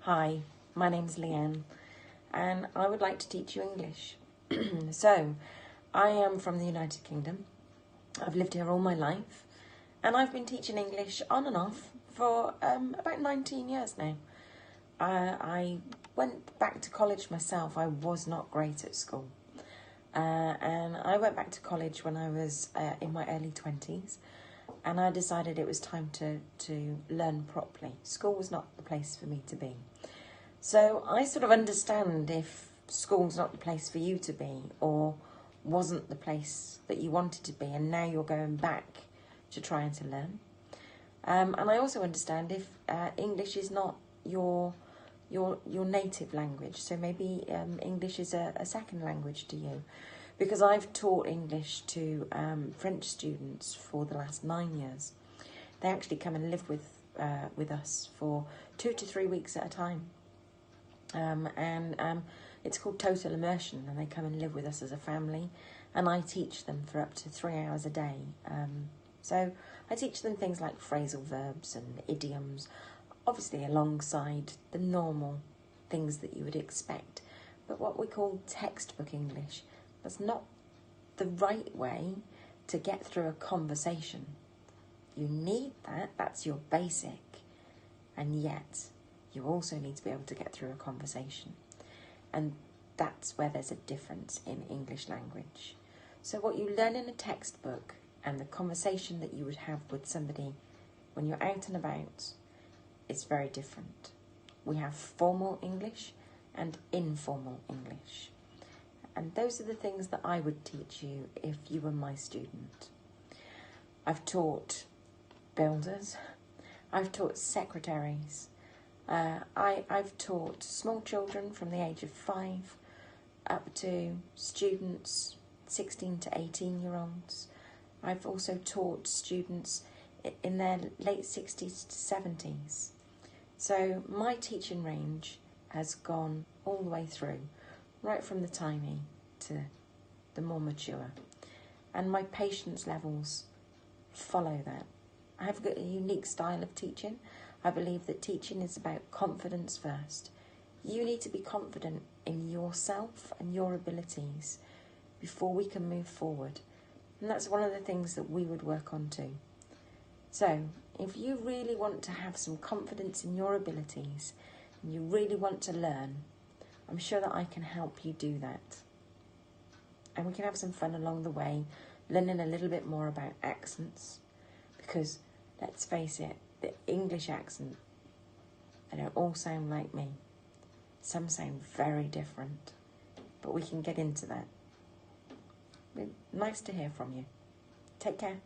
Hi, my name's Leanne and I would like to teach you English. So, I am from the United Kingdom. I've lived here all my life and I've been teaching English on and off for about 19 years now. I went back to college myself. I was not great at school. And I went back to college when I was in my early 20s, and I decided it was time to learn properly. School was not the place for me to be. So I sort of understand if school's not the place for you to be, or wasn't the place that you wanted to be, and now you're going back to trying to learn. And I also understand if English is not your native language, so maybe English is a second language to you, because I've taught English to French students for the last 9 years. They actually come and live with us for 2 to 3 weeks at a time, and it's called total immersion, and they come and live with us as a family, and I teach them for up to 3 hours a day. So I teach them things like phrasal verbs and idioms, obviously alongside the normal things that you would expect, but what we call textbook English. That's not the right way to get through a conversation. You need that, that's your basic, and yet you also need to be able to get through a conversation. And that's where there's a difference in English language. So what you learn in a textbook and the conversation that you would have with somebody when you're out and about, it's very different. We have formal English and informal English. And those are the things that I would teach you if you were my student. I've taught builders, I've taught secretaries, I've taught small children from the age of 5 up to students 16 to 18-year-olds. I've also taught students in their late 60s to 70s. So my teaching range has gone all the way through, right from the tiny to the more mature. And my patience levels follow that. I have got a unique style of teaching. I believe that teaching is about confidence first. You need to be confident in yourself and your abilities before we can move forward. And that's one of the things that we would work on too. So, if you really want to have some confidence in your abilities, and you really want to learn, I'm sure that I can help you do that. And we can have some fun along the way, learning a little bit more about accents, because let's face it, the English accent, they don't all sound like me. Some sound very different, but we can get into that. Nice to hear from you. Take care.